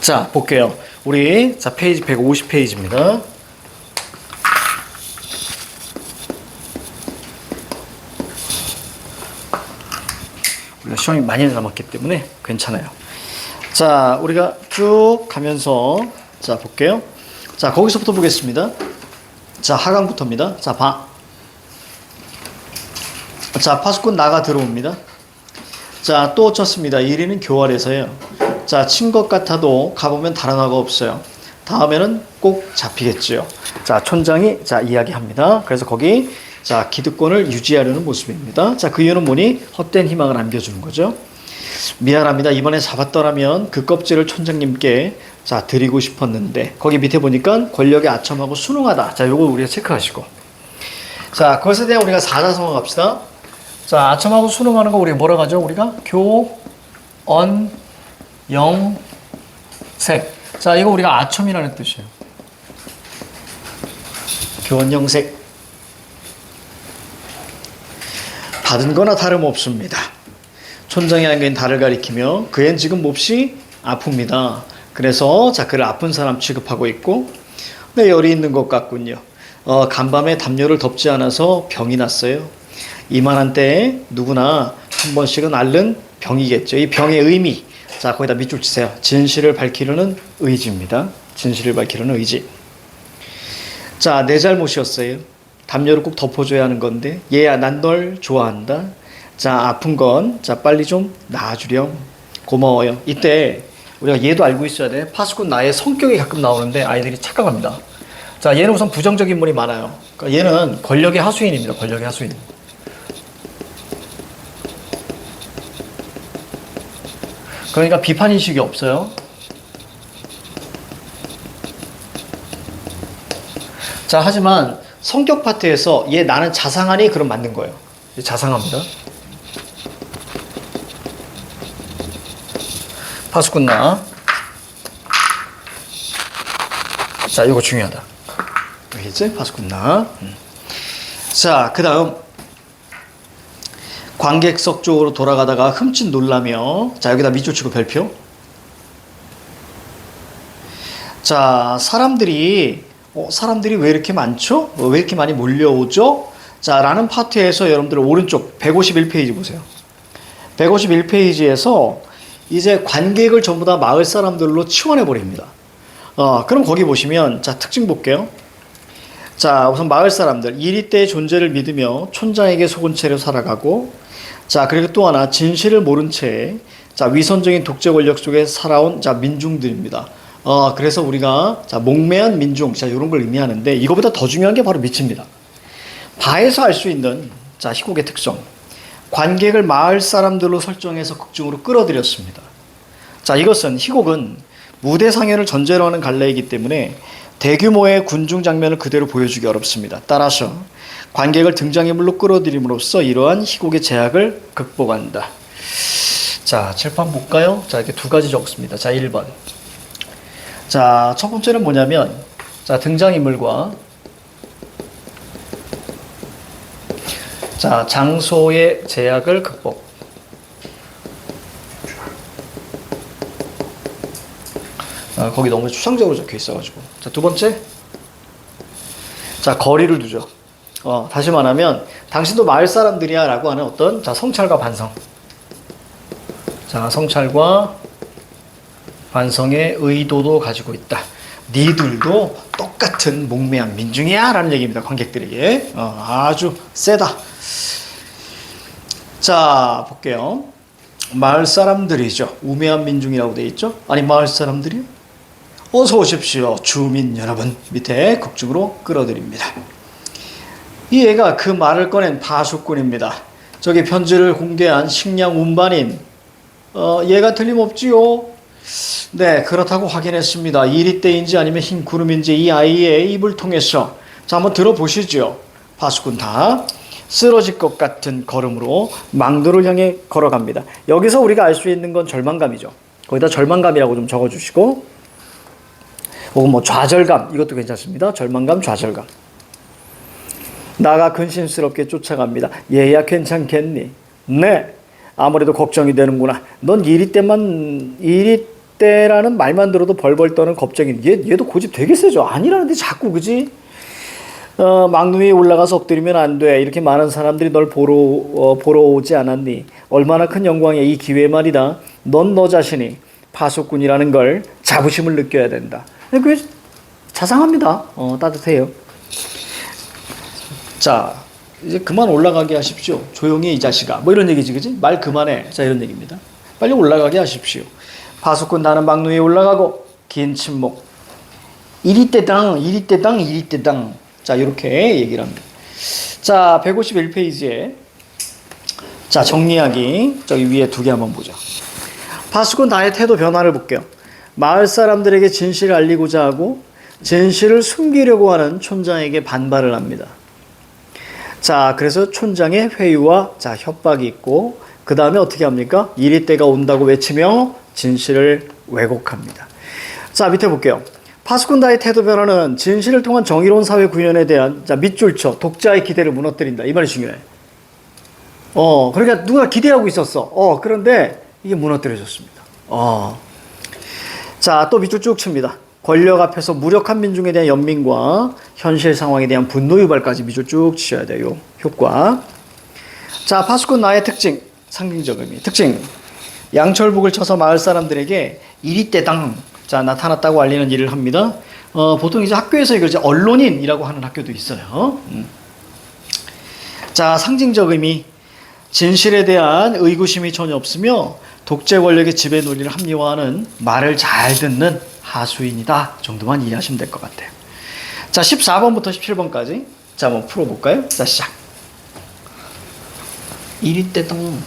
자, 볼게요. 우리, 자, 페이지 150페이지입니다. 우리가 시험이 많이 남았기 때문에 괜찮아요. 자, 우리가 쭉 가면서, 자, 볼게요. 자, 거기서부터 보겠습니다. 자, 하강부터입니다. 자, 자, 파수꾼 나가 들어옵니다. 자, 또 쳤습니다. 1위는 교활해서요. 자, 친 것 같아도 가보면 달아나가 없어요. 다음에는 꼭 잡히겠지요. 자, 촌장이 자 이야기합니다. 그래서 거기 자 기득권을 유지하려는 모습입니다. 자, 그 이유는 뭐니? 헛된 희망을 안겨주는 거죠. 미안합니다. 이번에 잡았더라면 그 껍질을 촌장님께 자 드리고 싶었는데 거기 밑에 보니까 권력에 아첨하고 순응하다. 자, 요거 우리가 체크하시고. 자, 그것에 대한 우리가 사자성어 갑시다. 자, 아첨하고 순응하는 거 우리가 뭐라고 하죠? 우리가 교언 영색. 자, 이거 우리가 아첨이라는 뜻이에요. 교원영색. 받은 거나 다름없습니다. 촌장이 안긴 달을 가리키며 그앤 지금 몹시 아픕니다. 그래서 자, 그를 아픈 사람 취급하고 있고 네, 열이 있는 것 같군요. 간밤에 담요를 덮지 않아서 병이 났어요. 이만한 때에 누구나 한 번씩은 앓는 병이겠죠. 이 병의 의미. 자, 거기다 밑줄 치세요. 진실을 밝히려는 의지입니다. 진실을 밝히려는 의지. 자, 내 잘못이었어요. 담요를 꼭 덮어줘야 하는 건데 얘야, 난 널 좋아한다. 자, 아픈 건 자 빨리 좀 나아주렴. 고마워요. 이때 우리가 얘도 알고 있어야 돼. 파수꾼 나의 성격이 가끔 나오는데 아이들이 착각합니다. 자, 얘는 우선 부정적인 인물이 많아요. 그러니까 얘는 권력의 하수인입니다. 권력의 하수인. 그러니까 비판인식이 없어요. 자, 하지만 성격 파트에서 얘 나는 자상하니? 그럼 맞는 거예요. 자상합니다. 파수꾼 나. 자, 이거 중요하다. 알겠지? 파수꾼 나. 자, 그 다음 관객석 쪽으로 돌아가다가 흠칫 놀라며 자, 여기다 밑줄 치고 별표. 자, 사람들이 왜 이렇게 많죠? 왜 이렇게 많이 몰려오죠? 자, 라는 파트에서 여러분들 오른쪽 151페이지 보세요. 151페이지에서 이제 관객을 전부 다 마을 사람들로 치환해 버립니다. 그럼 거기 보시면 자, 특징 볼게요. 자, 우선 마을 사람들 이리 때의 존재를 믿으며 촌장에게 속은 채로 살아가고, 자, 그리고 또 하나 진실을 모른 채 자, 위선적인 독재 권력 속에 살아온 자, 민중들입니다. 그래서 우리가 자, 목매한 민중, 자, 이런 걸 의미하는데 이거보다 더 중요한 게 바로 밑입니다. 바에서 알 수 있는 자, 희곡의 특성. 관객을 마을 사람들로 설정해서 극중으로 끌어들였습니다. 자, 이것은 희곡은 무대 상연을 전제로 하는 갈래이기 때문에 대규모의 군중 장면을 그대로 보여주기 어렵습니다. 따라서 관객을 등장인물로 끌어들임으로써 이러한 희곡의 제약을 극복한다. 자, 칠판 볼까요? 자, 이렇게 두 가지 적습니다. 자, 1번. 자, 첫 번째는 뭐냐면, 자, 등장인물과 자, 장소의 제약을 극복. 거기 너무 추상적으로 적혀 있어가지고. 자, 두 번째. 자, 거리를 두죠. 다시 말하면, 당신도 마을 사람들이야 라고 하는 어떤, 자, 성찰과 반성. 자, 성찰과 반성의 의도도 가지고 있다. 니들도 똑같은 목매한 민중이야 라는 얘기입니다. 관객들에게. 아주 세다. 자, 볼게요. 마을 사람들이죠. 우매한 민중이라고 되어 있죠. 아니, 마을 사람들이요? 어서 오십시오. 주민 여러분. 밑에 극중으로 끌어들입니다. 이 애가 그 말을 꺼낸 파수꾼입니다. 저기 편지를 공개한 식량 운반인. 얘가 틀림없지요. 네, 그렇다고 확인했습니다. 이리 때인지 아니면 흰 구름인지 이 아이의 입을 통해서. 자, 한번 들어보시죠. 파수꾼 다 쓰러질 것 같은 걸음으로 망도를 향해 걸어갑니다. 여기서 우리가 알 수 있는 건 절망감이죠. 거기다 절망감이라고 좀 적어주시고, 혹은 뭐 좌절감, 이것도 괜찮습니다. 절망감, 좌절감. 나가 근심스럽게 쫓아갑니다. 얘야 괜찮겠니? 네, 아무래도 걱정이 되는구나. 넌 이리 때라는 말만 들어도 벌벌 떠는 겁쟁이. 얘도 고집 되게 세죠. 아니라는데 자꾸 그지? 막루 위에 올라가서 엎드리면 안 돼. 이렇게 많은 사람들이 널 보러 오지 않았니? 얼마나 큰 영광이야. 이 기회 말이다. 넌 너 자신이 파수꾼이라는 걸 자부심을 느껴야 된다. 그게 자상합니다. 따뜻해요. 자, 이제 그만 올라가게 하십시오. 조용히 이 자식아. 뭐 이런 얘기지, 그지? 말 그만해. 자, 이런 얘기입니다. 빨리 올라가게 하십시오. 파수꾼 나는 막루 위에 올라가고 긴 침묵. 이리 때당. 자, 이렇게 얘기를 합니다. 자, 151페이지에 자, 정리하기. 저기 위에 두 개 한번 보죠. 파수꾼 나의 태도 변화를 볼게요. 마을 사람들에게 진실을 알리고자 하고 진실을 숨기려고 하는 촌장에게 반발을 합니다. 자, 그래서 촌장의 회유와 자, 협박이 있고 그 다음에 어떻게 합니까? 이리 때가 온다고 외치며 진실을 왜곡합니다. 자, 밑에 볼게요. 파수꾼 나의 태도 변화는 진실을 통한 정의로운 사회 구현에 대한 자, 밑줄쳐 독자의 기대를 무너뜨린다. 이 말이 중요해. 그러니까 누가 기대하고 있었어. 그런데 이게 무너뜨려졌습니다. 자, 또 밑줄 쭉 칩니다. 권력 앞에서 무력한 민중에 대한 연민과 현실 상황에 대한 분노 유발까지 밑줄 쭉 치셔야 돼요. 효과. 자, 파수꾼 나의 특징. 상징적 의미. 특징. 양철북을 쳐서 마을 사람들에게 이리 때당 자, 나타났다고 알리는 일을 합니다. 보통 이제 학교에서 이걸 이제 언론인이라고 하는 학교도 있어요. 자, 상징적 의미. 진실에 대한 의구심이 전혀 없으며 독재 권력의 지배 논리를 합리화하는 말을 잘 듣는 하수인이다 정도만 이해하시면 될 것 같아요. 자, 14번부터 17번까지 자, 한번 풀어볼까요? 자, 시작. 이리 때당.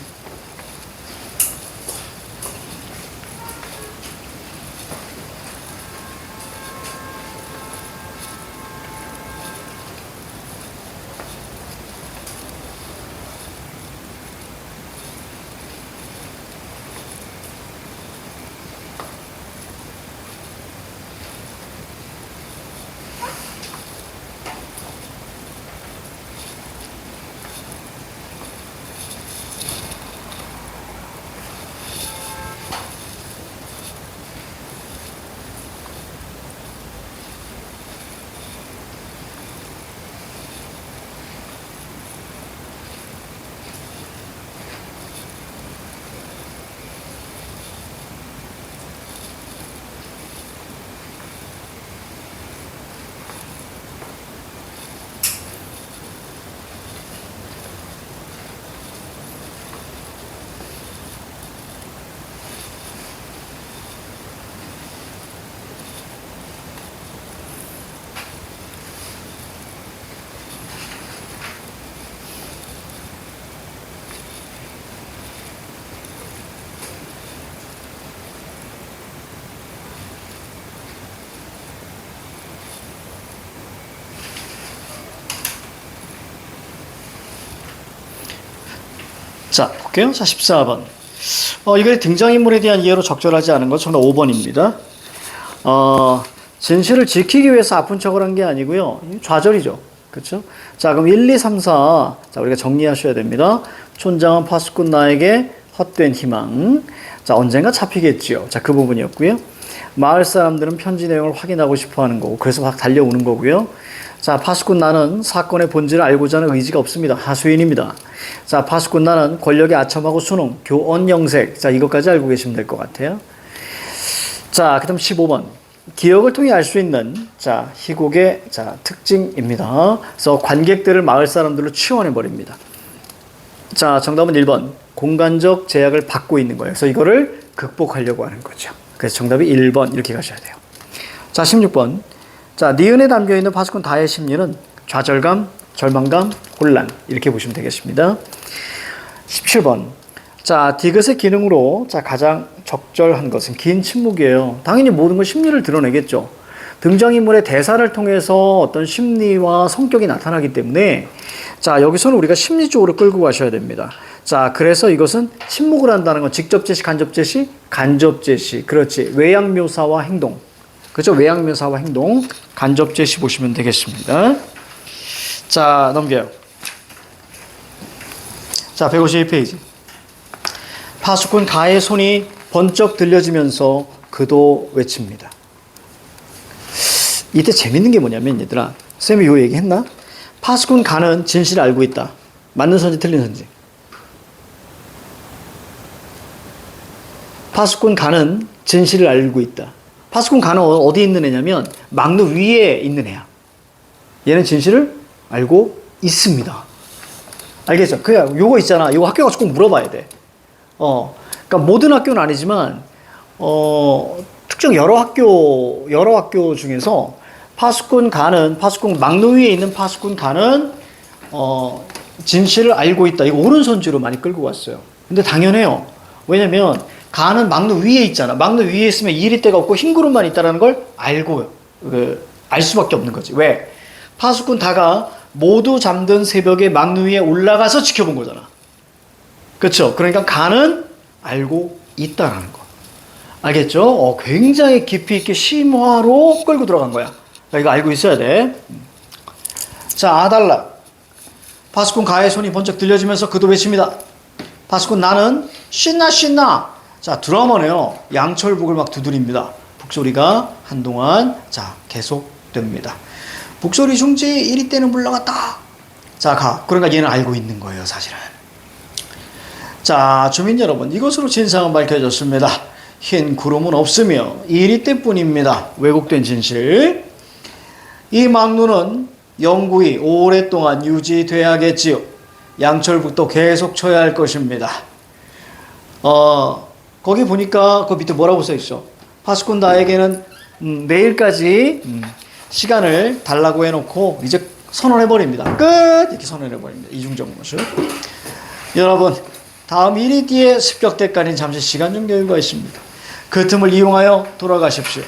자, 볼게요. 자, 14번. 이거 등장인물에 대한 이해로 적절하지 않은 것 정답 5번입니다. 진실을 지키기 위해서 아픈 척을 한 게 아니고요. 좌절이죠. 그렇죠? 자, 그럼 1, 2, 3, 4. 자, 우리가 정리하셔야 됩니다. 촌장은 파수꾼 나에게 헛된 희망. 자, 언젠가 잡히겠지요. 자, 그 부분이었고요. 마을 사람들은 편지 내용을 확인하고 싶어 하는 거고, 그래서 막 달려오는 거고요. 자, 파수꾼 나는 사건의 본질을 알고자 하는 의지가 없습니다. 하수인입니다. 자, 파수꾼 나는 권력에 아첨하고 순응, 교언 영색. 자, 이것까지 알고 계시면 될 것 같아요. 자, 그 다음 15번. 기억을 통해 알 수 있는, 자, 희곡의, 자, 특징입니다. 그래서 관객들을 마을 사람들로 치환해버립니다. 자, 정답은 1번. 공간적 제약을 받고 있는 거예요. 그래서 이거를 극복하려고 하는 거죠. 그래서 정답이 1번 이렇게 가셔야 돼요. 자, 16번. 자, 니은에 담겨있는 파수꾼 다의 심리는 좌절감, 절망감, 혼란 이렇게 보시면 되겠습니다. 17번. 자, 디귿의 기능으로 자, 가장 적절한 것은 긴 침묵이에요. 당연히 모든 걸 심리를 드러내겠죠. 등장인물의 대사를 통해서 어떤 심리와 성격이 나타나기 때문에 자, 여기서는 우리가 심리 쪽으로 끌고 가셔야 됩니다. 자, 그래서 이것은 침묵을 한다는 건 직접 제시, 간접 제시, 간접 제시. 그렇지. 외양 묘사와 행동. 그렇죠? 외양 묘사와 행동. 간접 제시 보시면 되겠습니다. 자, 넘겨요. 자, 151페이지. 파수꾼 가의 손이 번쩍 들려지면서 그도 외칩니다. 이때 재밌는 게 뭐냐면 얘들아, 쌤이 요 얘기 했나? 파수꾼 간은 진실을 알고 있다. 맞는 선지 틀린 선지? 파수꾼 간은 진실을 알고 있다. 파수꾼 간은 어디 있는 애냐면 막루 위에 있는 애야. 얘는 진실을 알고 있습니다. 알겠죠? 그냥 요거 있잖아. 요거 학교 가서 꼭 물어봐야 돼. 그러니까 모든 학교는 아니지만 특정 여러 학교 중에서 파수꾼 막루 위에 있는 파수꾼 간은 진실을 알고 있다. 이거 옳은 선지로 많이 끌고 왔어요. 근데 당연해요. 왜냐면 간은 막루 위에 있잖아. 막루 위에 있으면 이리대가 없고 흰 구름만 있다는 걸 알고 알 수밖에 없는 거지. 왜? 파수꾼 다가 모두 잠든 새벽에 막루 위에 올라가서 지켜본 거잖아. 그렇죠? 그러니까 간은 알고 있다라는 거. 알겠죠? 굉장히 깊이 있게 심화로 끌고 들어간 거야. 이거 알고 있어야 돼. 자, 아달라. 파수꾼 가의 손이 번쩍 들려지면서 그도 외칩니다. 파수꾼 나는 신나. 자, 드러머네요. 양철북을 막 두드립니다. 북소리가 한동안 계속됩니다. 북소리 중지 이리 때는 물러갔다. 자, 가. 그러니까 얘는 알고 있는 거예요, 사실은. 자, 주민 여러분, 이것으로 진상은 밝혀졌습니다. 흰 구름은 없으며 이리 때뿐입니다. 왜곡된 진실. 이 막루는 영구히 오랫동안 유지돼야겠지요. 양철북도 계속 쳐야 할 것입니다. 거기 보니까 그 밑에 뭐라고 써 있어? 파수꾼 다에게는 내일까지 시간을 달라고 해놓고 이제 선언해버립니다. 끝! 이렇게 선언해버립니다. 이중적 모습. 여러분, 다음 1위 뒤에 습격대까지는 잠시 시간적 여유가 있습니다. 그 틈을 이용하여 돌아가십시오.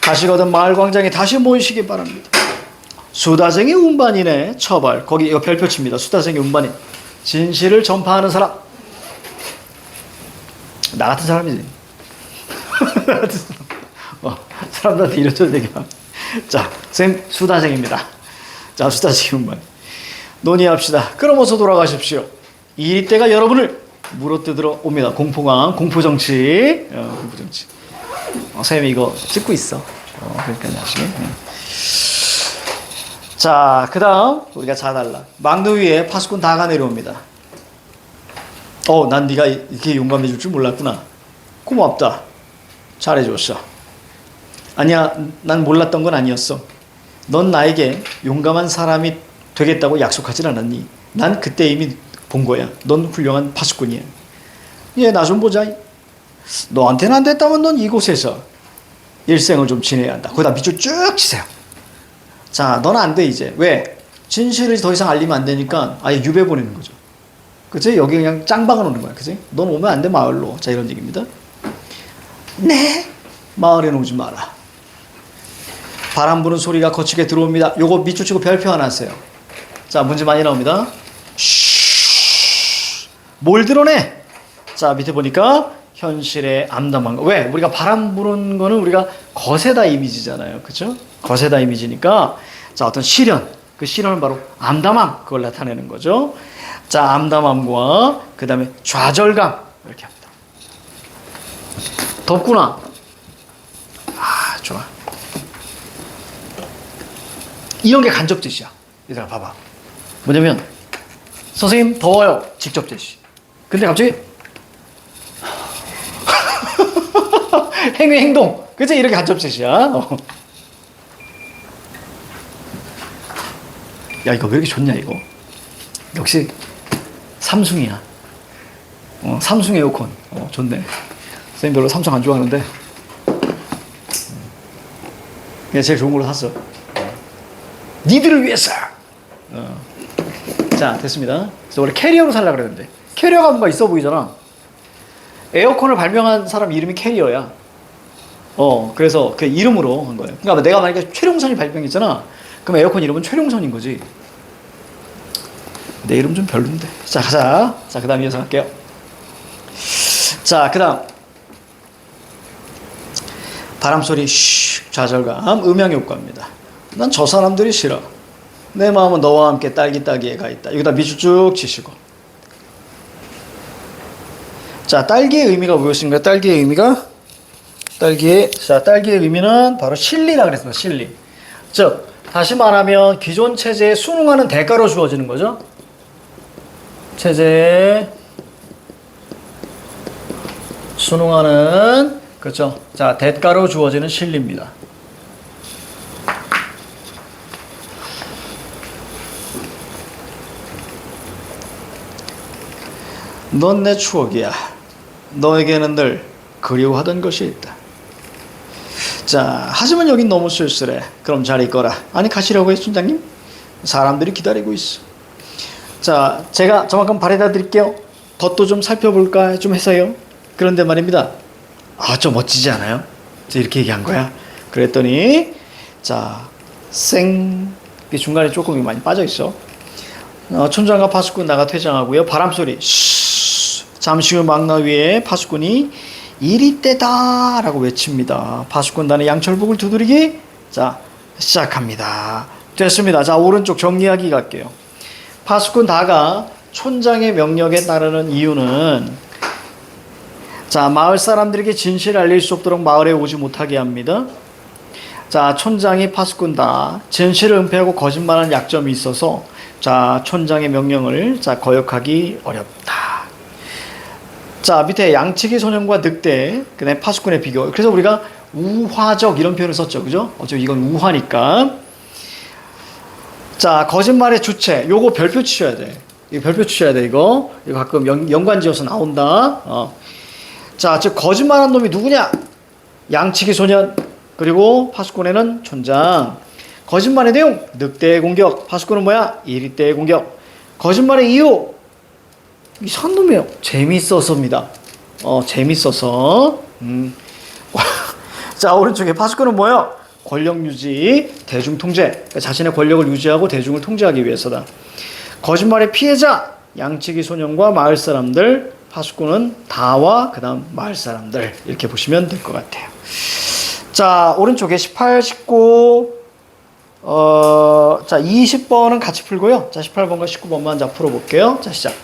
가시거든 마을 광장에 다시 모이시기 바랍니다. 수다쟁이 운반인의 처벌. 거기 이거 별표 칩니다. 수다쟁이 운반인. 진실을 전파하는 사람. 나 같은 사람이지. 사람들한테 이래줘도 되겠다. 자, 쌤 수다쟁입니다. 자, 수다쟁이 운반. 논의합시다. 그러면서 돌아가십시오. 이 때가 여러분을 물어뜯으러 옵니다. 공포강, 공포정치. 공포정치. 쌤이 이거 찍고 있어. 그러니까 나중에. 자, 그 다음 우리가 자달라. 막루 위에 파수꾼 다가 내려옵니다. 난 네가 이렇게 용감해 줄 줄 몰랐구나. 고맙다. 잘해줬어. 아니야, 난 몰랐던 건 아니었어. 넌 나에게 용감한 사람이 되겠다고 약속하진 않았니? 난 그때 이미 본 거야. 넌 훌륭한 파수꾼이야. 얘 나 좀 보자. 너한테는 안 됐다면 넌 이곳에서 일생을 좀 지내야 한다. 거기다 밑줄 쭉 치세요. 자, 너는 안 돼 이제. 왜? 진실을 더 이상 알리면 안 되니까 아예 유배 보내는 거죠. 그치? 여기 그냥 짱박아 놓는 거야. 그치? 넌 오면 안 돼, 마을로. 자, 이런 얘기입니다. 네. 마을에는 오지 마라. 바람 부는 소리가 거치게 들어옵니다. 요거 밑줄 치고 별표 하나 하세요. 자, 문제 많이 나옵니다. 쉬. 뭘 드러내? 자, 밑에 보니까 현실에 암담한 거. 왜? 우리가 바람 부는 거는 우리가 거세다 이미지잖아요. 그쵸? 거세다 이미지니까 자, 어떤 시련. 그 시련은 바로 암담함. 그걸 나타내는 거죠. 자, 암담함과 그 다음에 좌절감 이렇게 합니다. 덥구나. 아, 좋아. 이런 게 간접 제시야. 얘들아 봐봐. 뭐냐면 선생님 더워요. 직접 제시. 근데 갑자기 행동. 그치? 이렇게 간접 제시야. 야, 이거 왜 이렇게 좋냐 이거. 역시 삼숭이야. 삼숭 에어컨. 좋네. 선생님 별로 삼성 안 좋아하는데 그냥 제일 좋은 걸로 샀어. 니들을 위해서. 자, 됐습니다. 그래서 원래 캐리어로 살려고 그랬는데 캐리어가 뭔가 있어 보이잖아. 에어컨을 발명한 사람 이름이 캐리어야. 그래서 그 이름으로 한 거예요. 그러니까 내가 만약에 최룡선이 발명했잖아. 그럼 에어컨 이름은 최룡선인 거지. 내 이름 좀 별론데. 자, 가자. 자, 그 다음 이어서 할게요. 자, 그 다음. 바람소리, 슉, 좌절감, 음향효과입니다. 난 저 사람들이 싫어. 내 마음은 너와 함께 딸기 따기에 가 있다. 여기다 밑줄 쭉 치시고. 자, 딸기의 의미가 무엇인가? 딸기의 의미가 딸기의 의미는 바로 실리라 그랬습니다. 실리. 즉, 다시 말하면 기존 체제에 순응하는 대가로 주어지는 거죠. 체제에 순응하는, 그렇죠. 자, 대가로 주어지는 실리입니다. 넌 내 추억이야. 너에게는 늘 그리워하던 것이 있다. 자, 하지만 여긴 너무 쓸쓸해. 그럼 잘 있거라. 아니, 가시라고 해, 촌장님? 사람들이 기다리고 있어. 자, 제가 저만큼 바래다 드릴게요. 덧도 좀 살펴볼까 좀 해서요. 그런데 말입니다. 아, 좀 멋지지 않아요? 이렇게 얘기한 거야. 그랬더니, 자, 중간에 조금 많이 빠져 있어. 촌장과 파수꾼 나가 퇴장하고요. 바람소리. 잠시 후 망나 위에 파수꾼이 이리 때다 라고 외칩니다. 파수꾼단의 양철복을 두드리기 자 시작합니다. 됐습니다. 자, 오른쪽 정리하기 갈게요. 파수꾼 다가 촌장의 명령에 따르는 이유는 자, 마을 사람들에게 진실을 알릴 수 없도록 마을에 오지 못하게 합니다. 자, 촌장이 파수꾼 다 진실을 은폐하고 거짓말하는 약점이 있어서 자, 촌장의 명령을 자 거역하기 어렵다. 자, 밑에 양치기 소년과 늑대, 그다음에 파수꾼의 비교. 그래서 우리가 우화적 이런 표현을 썼죠. 그죠? 어차피 이건 우화니까. 자, 거짓말의 주체. 요거 별표 치셔야 돼. 이거 별표 치셔야 돼, 이거. 이거 가끔 연관 지어서 나온다. 자, 즉, 거짓말한 놈이 누구냐? 양치기 소년. 그리고 파수꾼에는 촌장. 거짓말의 내용. 늑대의 공격. 파수꾼은 뭐야? 이리떼의 공격. 거짓말의 이유. 이상한 놈이에요. 재밌어서입니다. 재밌어서. 자, 오른쪽에 파수꾼은 뭐예요? 권력 유지, 대중 통제. 그러니까 자신의 권력을 유지하고 대중을 통제하기 위해서다. 거짓말의 피해자, 양치기 소년과 마을 사람들. 파수꾼은 다와 그 다음 마을 사람들. 이렇게 보시면 될 것 같아요. 자, 오른쪽에 18, 19, 자, 20번은 같이 풀고요. 자, 18번과 19번만 자, 풀어볼게요. 자, 시작.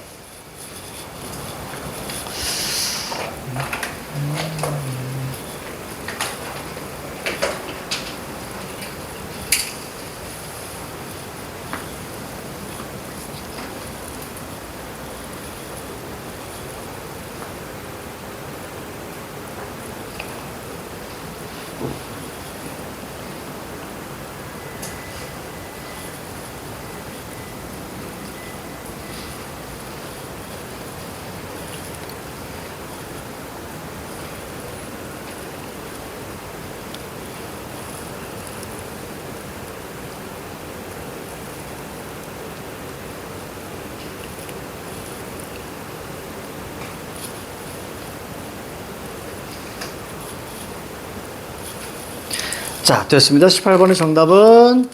자, 됐습니다. 18번의 정답은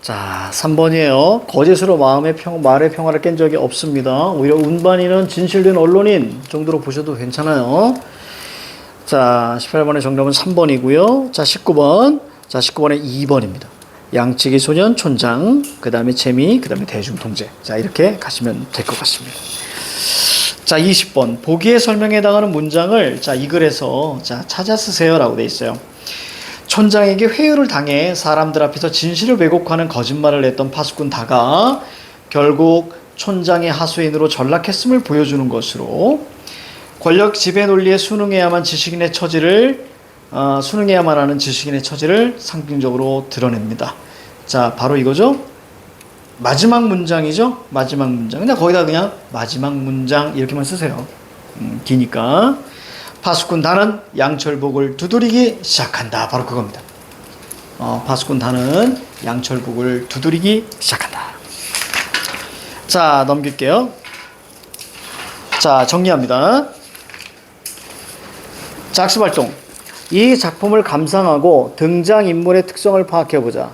자, 3번이에요. 거짓으로 말의 평화를 깬 적이 없습니다. 오히려 운반이는 진실된 언론인 정도로 보셔도 괜찮아요. 자, 18번의 정답은 3번이고요. 자, 19번. 자, 19번에 2번입니다. 양치기 소년, 촌장, 그 다음에 재미, 그 다음에 대중통제. 자, 이렇게 가시면 될 것 같습니다. 자, 20번. 보기에 설명에 해당하는 문장을 자, 이 글에서 자, 찾아 쓰세요 라고 돼 있어요. 촌장에게 회유를 당해 사람들 앞에서 진실을 왜곡하는 거짓말을 했던 파수꾼 다가 결국 촌장의 하수인으로 전락했음을 보여주는 것으로 권력 지배 논리에 순응해야만 하는 지식인의 처지를 상징적으로 드러냅니다. 자, 바로 이거죠. 마지막 문장이죠. 마지막 문장. 그냥 거기다 그냥 마지막 문장 이렇게만 쓰세요. 기니까. 파수꾼 다는 양철복을 두드리기 시작한다. 바로 그겁니다. 파수꾼 다는 양철복을 두드리기 시작한다. 자, 넘길게요. 자, 정리합니다. 자, 학습활동. 이 작품을 감상하고 등장인물의 특성을 파악해보자.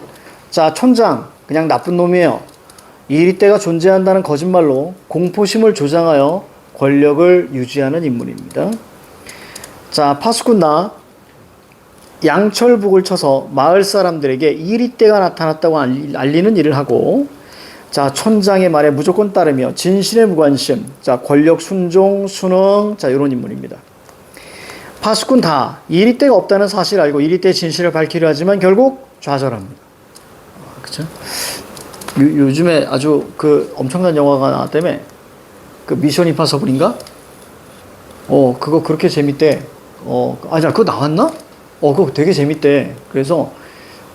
자, 촌장. 그냥 나쁜 놈이에요. 이리떼가 존재한다는 거짓말로 공포심을 조장하여 권력을 유지하는 인물입니다. 자, 파수꾼 나 양철북을 쳐서 마을 사람들에게 이리떼가 나타났다고 알리는 일을 하고, 자, 촌장의 말에 무조건 따르며 진실에 무관심, 자, 권력 순종, 순응, 자, 이런 인물입니다. 파수꾼 다 이리때가 없다는 사실을 알고 이리때 진실을 밝히려 하지만 결국 좌절합니다. 그쵸? 요즘에 아주 그 엄청난 영화가 나왔다며? 그 미션 임파서블인가? 그거 그렇게 재밌대. 아니야, 그거 나왔나? 그거 되게 재밌대. 그래서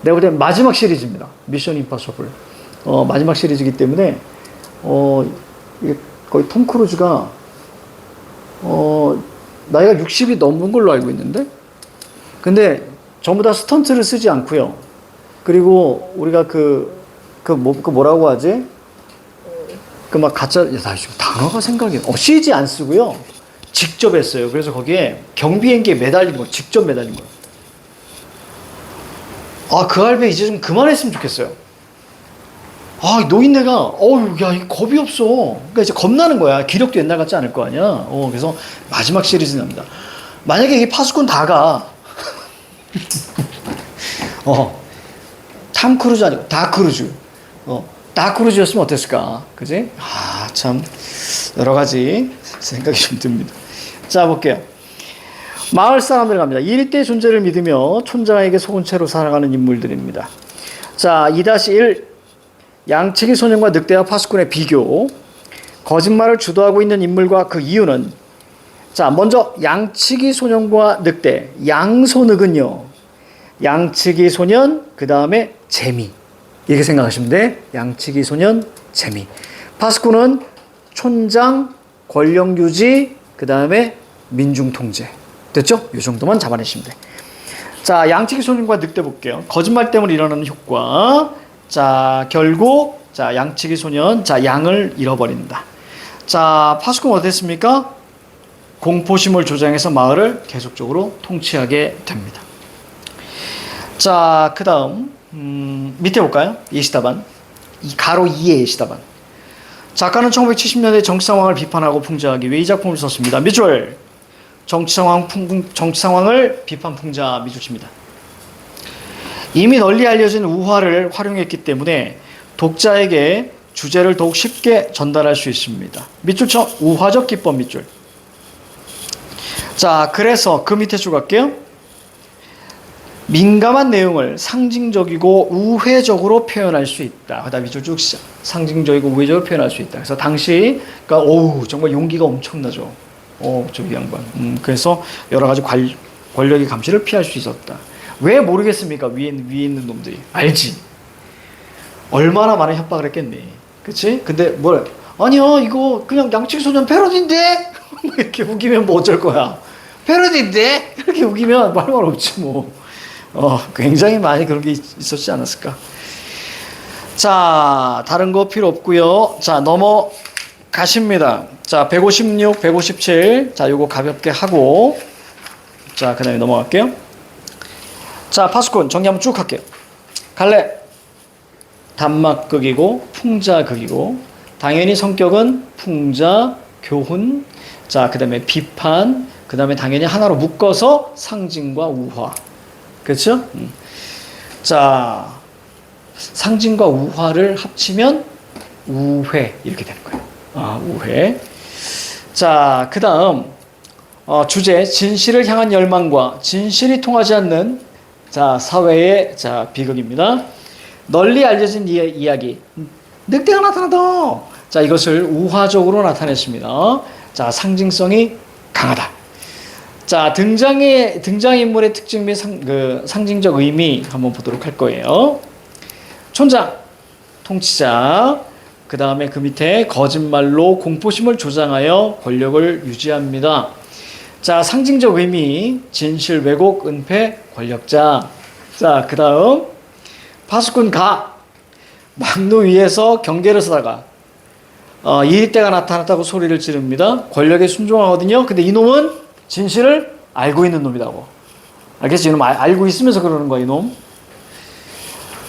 내가 볼 땐 마지막 시리즈입니다. 미션 임파서블. 마지막 시리즈이기 때문에, 이게 거의 톰 크루즈가, 나이가 60이 넘은 걸로 알고 있는데? 근데 전부 다 스턴트를 쓰지 않고요. 그리고 우리가 뭐라고 하지? 막 가짜, 나 지금 단어가 생각이, CG 안 쓰고요. 직접 했어요. 그래서 거기에 경비행기에 매달린 거, 직접 매달린 거예요. 그 할배 이제 좀 그만했으면 좋겠어요. 노인네가, 야, 이 겁이 없어. 그러니까 이제 겁나는 거야. 기력도 옛날 같지 않을 거 아니야. 그래서 마지막 시리즈 납니다. 만약에 이 파수꾼 다가, 탐 크루즈 아니고, 다 크루즈. 다 크루즈였으면 어땠을까? 그지? 참, 여러 가지 생각이 좀 듭니다. 자, 볼게요. 마을 사람들 갑니다. 일대 존재를 믿으며 촌장에게 속은 채로 살아가는 인물들입니다. 자, 2-1. 양치기 소년과 늑대와 파수꾼의 비교. 거짓말을 주도하고 있는 인물과 그 이유는, 자, 먼저 양치기 소년과 늑대. 양소늑은요, 양치기 소년, 그 다음에 재미. 이렇게 생각하시면 돼. 양치기 소년, 재미. 파수꾼은 촌장, 권력 유지, 그 다음에 민중 통제. 됐죠? 이 정도만 잡아내시면 돼. 자, 양치기 소년과 늑대 볼게요. 거짓말 때문에 일어나는 효과. 자, 결국, 자, 양치기 소년, 자, 양을 잃어버린다. 자, 파수꾼 어땠습니까? 공포심을 조장해서 마을을 계속적으로 통치하게 됩니다. 자, 그 다음, 밑에 볼까요? 예시답안. 가로 2의 예시답안. 작가는 1970년대 정치 상황을 비판하고 풍자하기 위해 이 작품을 썼습니다. 밑줄. 정치 상황을 비판 풍자 밑줄 칩니다. 이미 널리 알려진 우화를 활용했기 때문에 독자에게 주제를 더욱 쉽게 전달할 수 있습니다. 밑줄 쳐. 우화적 기법 밑줄. 자, 그래서 그 밑에 쭉 갈게요. 민감한 내용을 상징적이고 우회적으로 표현할 수 있다. 그 다음에 밑줄 쭉 시작. 상징적이고 우회적으로 표현할 수 있다. 그래서 당시, 그러니까, 정말 용기가 엄청나죠. 이 양반. 그래서 여러 가지 권력의 감시를 피할 수 있었다. 왜 모르겠습니까? 위에 있는 놈들이. 알지. 얼마나 많은 협박을 했겠니. 그치? 근데 아니야, 이거 그냥 양치기 소년 패러디인데? 이렇게 우기면 뭐 어쩔 거야. 패러디인데? 이렇게 우기면 말 없지 뭐. 굉장히 많이 그런 게 있었지 않았을까. 자, 다른 거 필요 없고요. 자, 넘어가십니다. 자, 156, 157. 자, 요거 가볍게 하고. 자, 그 다음에 넘어갈게요. 자, 파수꾼 정리 한번 쭉 할게요. 갈래. 단막극이고, 풍자극이고, 당연히 성격은 풍자, 교훈, 자, 그 다음에 비판, 그 다음에 당연히 하나로 묶어서 상징과 우화. 그렇죠? 자, 상징과 우화를 합치면 우회 이렇게 되는 거예요. 우회. 자, 그 다음 주제 진실을 향한 열망과 진실이 통하지 않는 자 사회의 자 비극입니다. 널리 알려진 이야기. 늑대가 나타나다. 자, 이것을 우화적으로 나타냈습니다. 자, 상징성이 강하다. 자, 등장인물의 특징 및 상징적 의미 한번 보도록 할 거예요. 촌장, 통치자, 그 다음에 그 밑에 거짓말로 공포심을 조장하여 권력을 유지합니다. 자, 상징적 의미, 진실, 왜곡, 은폐, 권력자. 자, 그 다음 파수꾼 가, 막루 위에서 경계를 서다가 이리때가 나타났다고 소리를 지릅니다. 권력에 순종하거든요. 근데 이놈은 진실을 알고 있는 놈이라고. 알겠지? 이놈 알고 있으면서 그러는 거야, 이놈.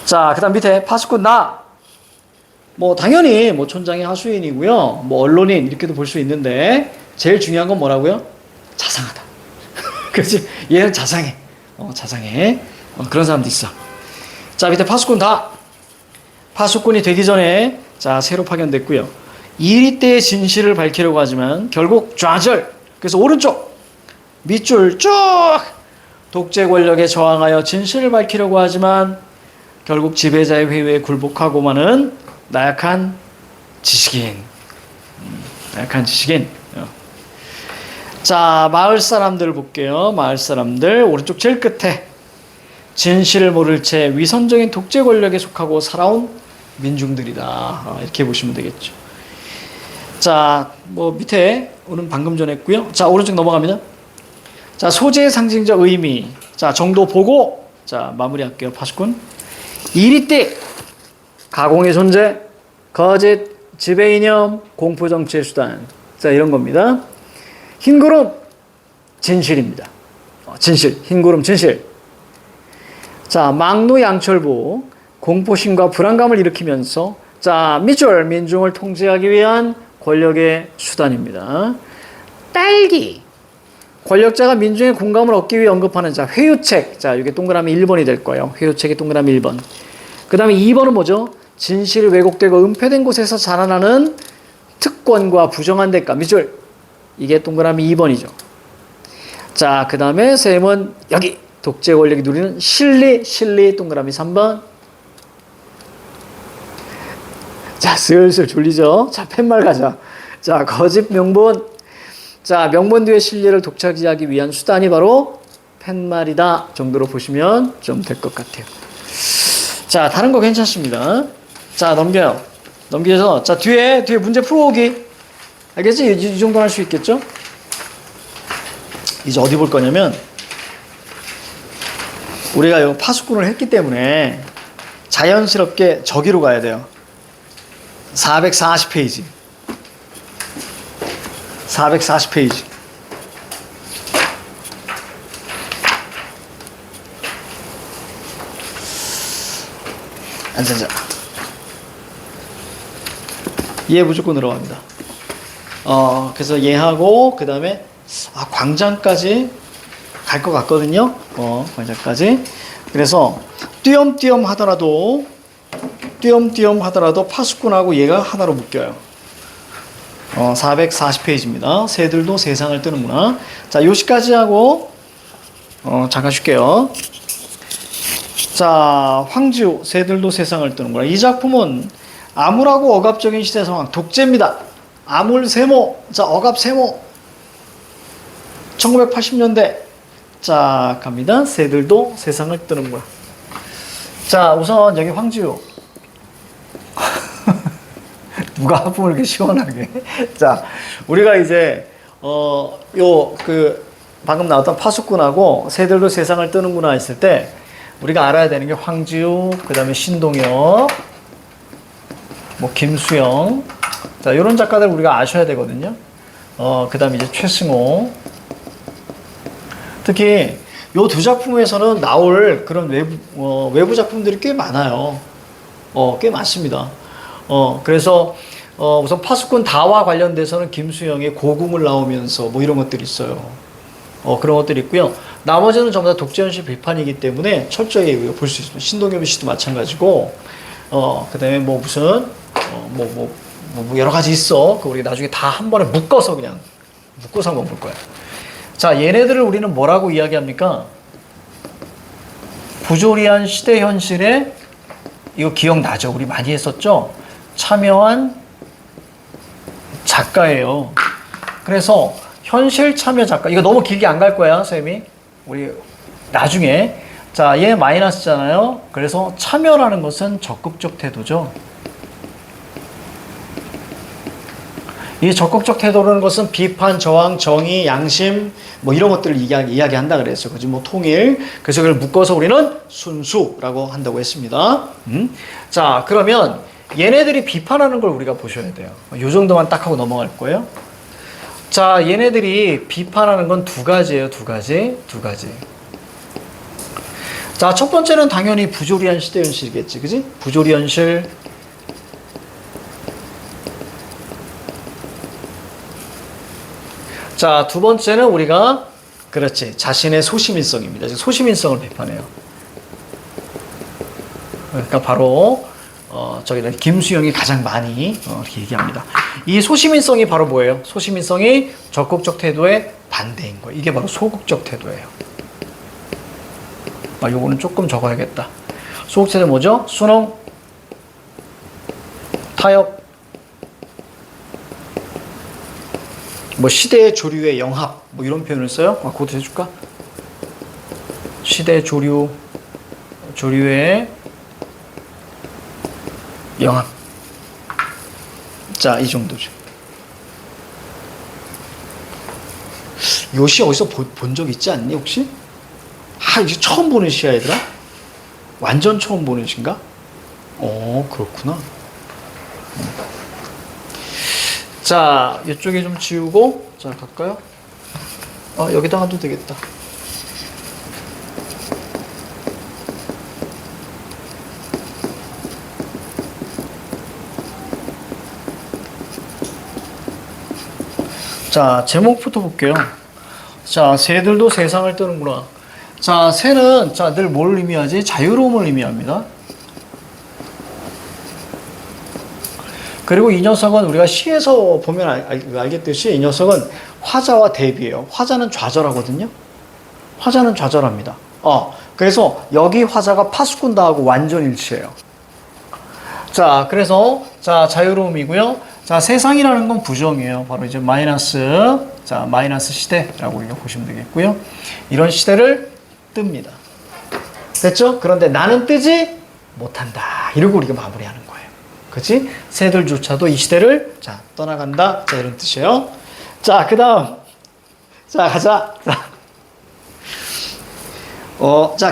자, 그 다음 밑에 파수꾼 나. 당연히 촌장이 하수인이고요. 언론인 이렇게도 볼 수 있는데 제일 중요한 건 뭐라고요? 자상하다. 그렇지? 얘는 자상해. 자상해. 그런 사람도 있어. 자, 밑에 파수꾼 다. 파수꾼이 되기 전에 자, 새로 파견됐고요. 이리때의 진실을 밝히려고 하지만 결국 좌절. 그래서 오른쪽. 밑줄 쭉 독재 권력에 저항하여 진실을 밝히려고 하지만 결국 지배자의 회유에 굴복하고만은 나약한 지식인. 나약한 지식인. 자, 마을 사람들을 볼게요. 마을 사람들 오른쪽 제일 끝에 진실을 모를 채 위선적인 독재 권력에 속하고 살아온 민중들이다. 이렇게 보시면 되겠죠. 자, 뭐 밑에 오는 방금 전에 했고요. 자, 오른쪽 넘어갑니다. 자, 소재의 상징적 의미. 자, 정도 보고 자, 마무리할게요. 파수꾼. 이리띠 가공의 존재, 거짓, 지배 이념, 공포 정치의 수단. 자, 이런 겁니다. 흰구름 진실입니다. 진실, 흰구름 진실. 자, 망노양철부 공포심과 불안감을 일으키면서 자, 밑줄 민중을 통제하기 위한 권력의 수단입니다. 딸기 권력자가 민중의 공감을 얻기 위해 언급하는 자, 회유책. 자, 이게 동그라미 1번이 될 거예요. 회유책이 동그라미 1번. 그 다음에 2번은 뭐죠? 진실이 왜곡되고 은폐된 곳에서 자라나는 특권과 부정한 대가. 밑줄. 이게 동그라미 2번이죠. 자, 그 다음에 셈은 여기 독재 권력이 누리는 실리 동그라미 3번. 자, 슬슬 졸리죠? 자, 팻말 가자. 자, 거짓 명분. 자, 명분 뒤에 실리를 독차지하기 위한 수단이 바로 팻말이다 정도로 보시면 좀 될 것 같아요. 자, 다른 거 괜찮습니다. 자, 넘겨요. 넘겨서 자, 뒤에 문제 풀어오기. 알겠지? 이 정도는 할 수 있겠죠? 이제 어디 볼 거냐면 우리가 이 파수꾼을 했기 때문에 자연스럽게 저기로 가야 돼요. 440페이지. 440페이지. 앉아. 얘 무조건 들어갑니다. 그래서 얘하고 그 다음에 광장까지 갈 것 같거든요. 광장까지. 그래서 띄엄띄엄 하더라도 파수꾼하고 얘가 하나로 묶여요. 440페이지입니다. 새들도 세상을 뜨는구나. 자, 요시까지 하고 잠깐 쉴게요. 자, 황지우 새들도 세상을 뜨는구나. 이 작품은 암울하고 억압적인 시대 상황 독재입니다. 암울 세모. 자, 억압 세모. 1980년대. 자, 갑니다. 새들도 세상을 뜨는구나. 자, 우선 여기 황지우. 누가 하품을 이렇게 시원하게. 자, 우리가 이제 방금 나왔던 파수꾼하고 새들도 세상을 뜨는구나 했을 때 우리가 알아야 되는 게 황지우, 그 다음에 신동엽, 뭐 김수영. 자, 이런 작가들 우리가 아셔야 되거든요. 그 다음에 이제 최승호. 특히 요 두 작품에서는 나올 그런 외부 작품들이 꽤 많아요. 꽤 많습니다. 그래서 우선 파수꾼 다와 관련돼서는 김수영의 고궁을 나오면서 뭐 이런 것들이 있어요. 그런 것들이 있고요. 나머지는 전부 다 독재현실 비판이기 때문에 철저히 볼 수 있습니다. 신동엽 씨도 마찬가지고, 그 다음에 뭐 무슨, 뭐 여러 가지 있어. 그 우리 나중에 다 한 번에 묶어서 한번 볼 거야. 자, 얘네들을 우리는 뭐라고 이야기합니까? 부조리한 시대 현실에, 이거 기억나죠? 우리 많이 했었죠? 참여한 작가예요. 그래서 현실 참여 작가. 이거 너무 길게 안 갈 거야, 쌤이. 우리 나중에. 자, 얘 마이너스잖아요. 그래서 참여라는 것은 적극적 태도죠. 이 적극적 태도라는 것은 비판, 저항, 정의, 양심 뭐 이런 것들을 이야기한다 그랬어요. 그지? 뭐 통일. 그래서 그걸 묶어서 우리는 순수라고 한다고 했습니다. 자, 그러면 얘네들이 비판하는 걸 우리가 보셔야 돼요. 이 정도만 딱 하고 넘어갈 거예요. 자, 얘네들이 비판하는 건 두 가지예요. 두 가지. 자, 첫 번째는 당연히 부조리한 시대 현실이겠지. 그지? 부조리 현실. 자, 두 번째는 우리가 그렇지. 자신의 소시민성입니다. 소시민성을 비판해요. 그러니까 바로 저기는 김수영이 가장 많이 이렇게 얘기합니다. 이 소시민성이 바로 뭐예요? 소시민성이 적극적 태도의 반대인 거예요. 이게 바로 소극적 태도예요. 요거는 조금 적어야겠다. 소극적 태도 뭐죠? 순응, 타협, 시대의 조류의 영합, 이런 표현을 써요. 그것도 해줄까? 시대 조류의 영합. 자, 이 정도죠. 요 시 어디서 본 적 있지 않니, 혹시? 이게 처음 보는 시야, 얘들아? 완전 처음 보는 시인가? 그렇구나. 자, 이쪽에 좀 지우고, 자, 갈까요? 여기다가 도 되겠다. 자, 제목부터 볼게요. 자, 새들도 세상을 뜨는구나. 자, 새는, 늘 뭘 의미하지? 자유로움을 의미합니다. 그리고 이 녀석은 우리가 시에서 보면 알겠듯이 이 녀석은 화자와 대비예요. 화자는 좌절하거든요. 화자는 좌절합니다. 그래서 여기 화자가 파수꾼다하고 완전 일치해요. 자, 그래서, 자유로움이고요. 자, 세상이라는 건 부정이에요. 바로 이제 마이너스 시대라고 우리가 보시면 되겠고요. 이런 시대를 뜹니다. 됐죠? 그런데 나는 뜨지 못한다. 이러고 우리가 마무리하는 거예요. 그치? 새들조차도 이 시대를, 떠나간다. 이런 뜻이에요. 자, 그 다음. 가자.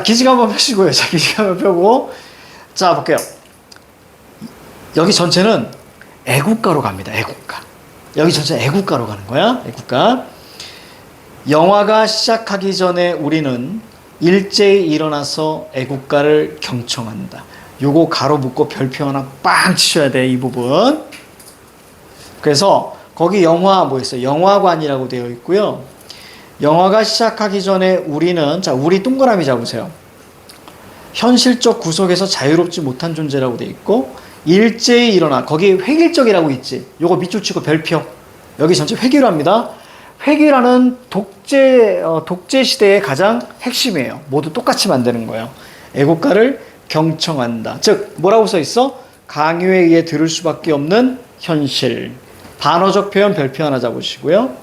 기지가 한번 펴시고요. 기지가 한번 펴고. 볼게요. 여기 전체는 애국가로 갑니다. 애국가. 여기 전체 애국가로 가는 거야. 애국가. 영화가 시작하기 전에 우리는 일제히 일어나서 애국가를 경청한다. 요거 가로 묶고 별표 하나 빵 치셔야 돼. 이 부분. 그래서 거기 영화 있어요? 영화관이라고 되어 있고요. 영화가 시작하기 전에 우리는, 우리 동그라미 잡으세요. 현실적 구속에서 자유롭지 못한 존재라고 되어 있고, 일제히 일어나. 거기 획일적이라고 있지. 요거 밑줄 치고 별표. 여기 전체 획일화입니다. 획일화는 독재 시대의 가장 핵심이에요. 모두 똑같이 만드는 거예요. 애국가를 경청한다. 즉, 뭐라고 써 있어? 강요에 의해 들을 수밖에 없는 현실. 반어적 표현 별표 하나 잡으시고요.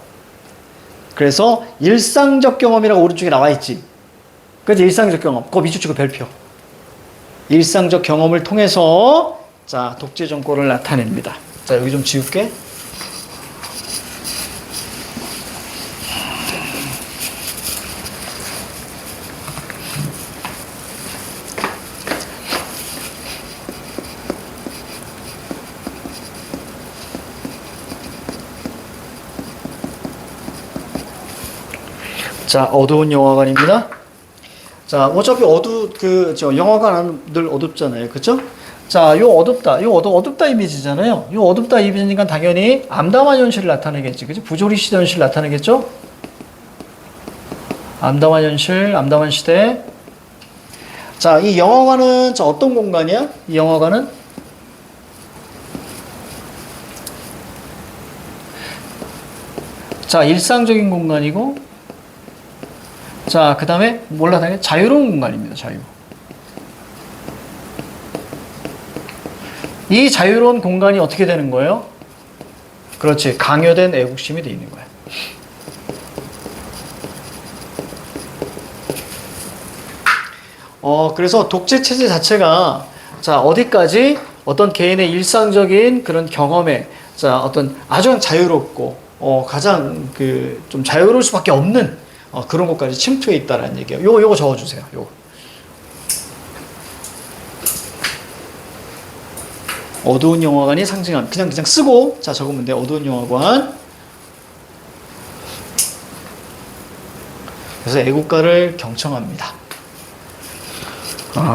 그래서 일상적 경험이라고 오른쪽에 나와 있지. 그래서 일상적 경험. 그거 밑줄 치고 별표. 일상적 경험을 통해서 독재 정권을 나타냅니다. 여기 좀 지울게. 어두운 영화관입니다. 어차피 영화관은 늘 어둡잖아요. 그쵸? 요 어둡다 이미지잖아요. 요 어둡다 이미지니까 당연히 암담한 현실을 나타내겠지. 그죠? 부조리 시대 현실을 나타내겠죠? 암담한 현실, 암담한 시대. 이 영화관은 어떤 공간이야? 이 영화관은? 일상적인 공간이고, 그 다음에 자유로운 공간입니다. 자유. 이 자유로운 공간이 어떻게 되는 거예요? 그렇지. 강요된 애국심이 돼 있는 거야. 그래서 독재 체제 자체가 어디까지 어떤 개인의 일상적인 그런 경험에 어떤 아주 자유롭고 가장 좀 자유로울 수밖에 없는 그런 것까지 침투해 있다라는 얘기예요. 요거 적어주세요. 요거. 어두운 영화관이 상징한 그냥 쓰고 적으면 돼. 어두운 영화관. 그래서 애국가를 경청합니다.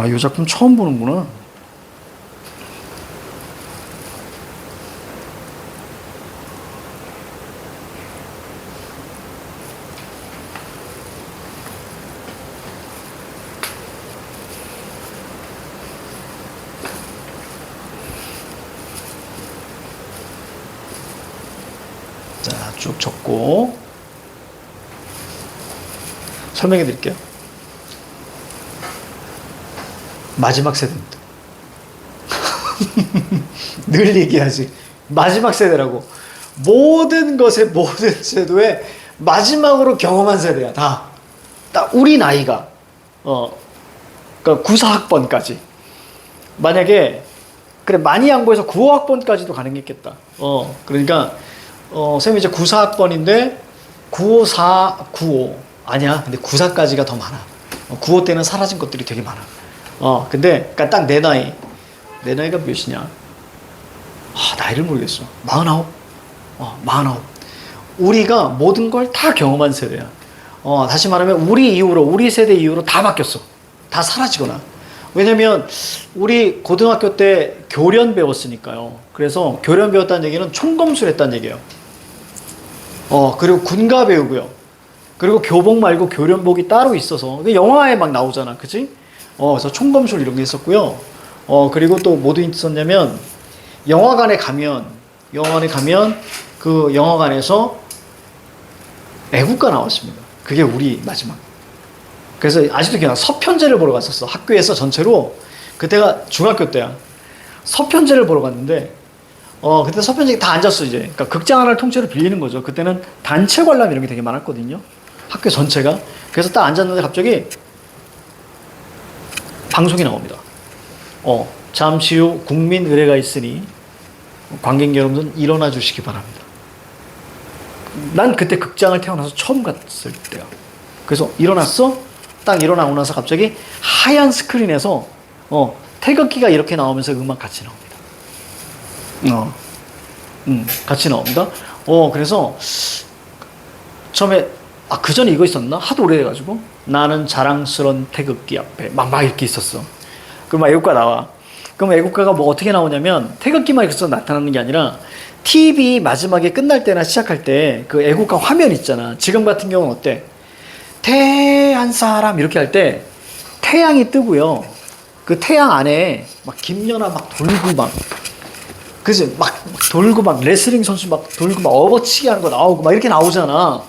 이 작품 처음 보는구나. 쭉 적고. 설명해 드릴게요. 마지막 세대입니다. 늘 얘기하지. 마지막 세대라고. 모든 것의 모든 제도의 마지막으로 경험한 세대야. 다. 딱 우리 나이가 그러니까 94학번까지. 만약에 그래 많이 양보해서 95학번까지도 가능했겠다. 그러니까 쌤이 이제 94학번인데 954, 95 아니야. 근데 94까지가 더 많아. 95 때는 사라진 것들이 되게 많아. 근데 그러니까 딱 내 나이가 몇이냐? 나이를 모르겠어. 49. 49. 우리가 모든 걸 다 경험한 세대야. 다시 말하면 우리 세대 이후로 다 바뀌었어. 다 사라지거나. 왜냐면 우리 고등학교 때 교련 배웠으니까요. 그래서 교련 배웠다는 얘기는 총검술 했다는 얘기예요. 그리고 군가 배우고요. 그리고 교복 말고 교련복이 따로 있어서 영화에 막 나오잖아. 그치? 그래서 총검술 이런 게 있었고요. 그리고 또 뭐도 있었냐면 영화관에 가면 그 영화관에서 애국가 나왔습니다. 그게 우리 마지막. 그래서 아직도 기억나. 서편제를 보러 갔었어. 학교에서 전체로. 그때가 중학교 때야. 서편제를 보러 갔는데 그때 서편제 다 앉았어 이제. 그러니까 극장 하나를 통째로 빌리는 거죠. 그때는 단체 관람 이런 게 되게 많았거든요. 학교 전체가. 그래서 딱 앉았는데 갑자기 방송이 나옵니다. 잠시 후 국민 의례가 있으니 관객 여러분 일어나 주시기 바랍니다. 난 그때 극장을 태어나서 처음 갔을 때야. 그래서 일어났어. 딱 일어나고 나서 갑자기 하얀 스크린에서 태극기가 이렇게 나오면서 음악 같이 나옵니다. 같이 나옵니다. 그래서 처음에 그 전에 이거 있었나? 하도 오래돼가지고 나는 자랑스런 태극기 앞에 막 이렇게 있었어. 그럼 애국가 나와. 그럼 애국가가 뭐 어떻게 나오냐면 태극기만 이렇게 나타나는 게 아니라 TV 마지막에 끝날 때나 시작할 때 그 애국가 화면 있잖아. 지금 같은 경우는 어때? 태한 사람 이렇게 할 때 태양이 뜨고요. 그 태양 안에 막 김연아 막 돌고 막 그지? 막 돌고 막 레슬링 선수 막 돌고 막 업어치기 하는 거 나오고 막 이렇게 나오잖아.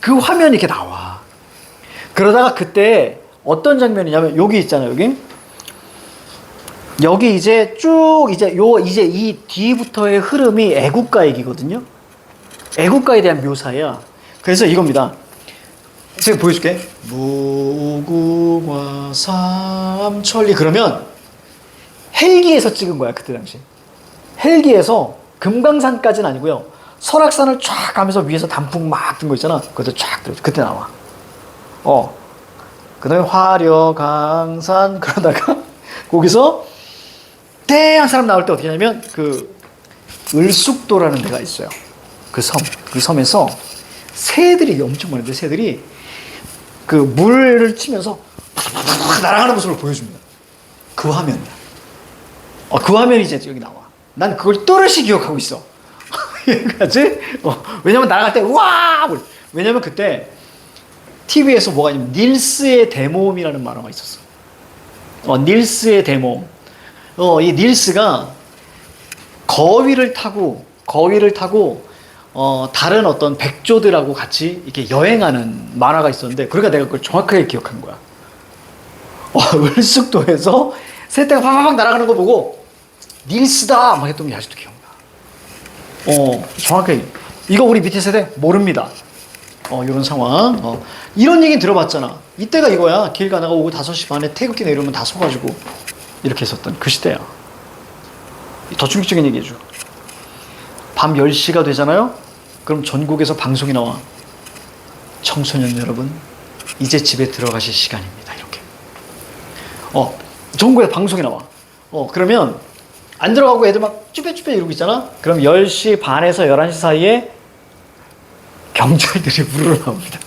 그 화면이 이렇게 나와. 그러다가 그때 어떤 장면이냐면 여기 있잖아요. 여기 이제 쭉 이제 이 뒤부터의 흐름이 애국가 얘기거든요. 애국가에 대한 묘사야. 그래서 이겁니다. 제가 보여줄게. 무궁화 삼천리 그러면 헬기에서 찍은 거야 그때 당시. 헬기에서 금강산까지는 아니고요. 설악산을 쫙 가면서 위에서 단풍 막 든 거 있잖아. 그것도 쫙 그때 나와. 그 다음에 화려강산 그러다가 거기서 대한 사람 나올 때 어떻게 하냐면 그 을숙도라는 데가 있어요. 그 섬에서 새들이 엄청 많은데 새들이 그 물을 치면서 날아가는 모습을 보여줍니다. 그 화면이야. 그 화면이 이제 여기 나와. 난 그걸 또렷이 기억하고 있어. 이해가지? 왜냐면 날아갈 때 와! 왜냐면 그때 TV에서 뭐가 있냐면 닐스의 대모험이라는 만화가 있었어. 닐스의 대모험. 이 닐스가 거위를 타고 다른 어떤 백조들하고 같이 이렇게 여행하는 만화가 있었는데, 그러니까 내가 그걸 정확하게 기억한 거야. 을숙도에서 새떼가 팍팍 날아가는 거 보고 닐스다 막 했던 게 아직도 기억나. 정확하게. 이거 우리 밑에 세대 모릅니다. 이런 상황. 이런 얘기 들어봤잖아. 이때가 이거야. 길 가다가 오후 5시 반에 태극기 내려오면 다 서가지고 이렇게 했었던 그 시대야. 더 충격적인 얘기 해줘. 밤 10시가 되잖아요? 그럼 전국에서 방송이 나와. 청소년 여러분, 이제 집에 들어가실 시간입니다. 이렇게. 전국에 방송이 나와. 그러면 안 들어가고 애들 막 쭈뼛쭈뼛 이러고 있잖아? 그럼 10시 반에서 11시 사이에 경찰들이 우르르 나옵니다.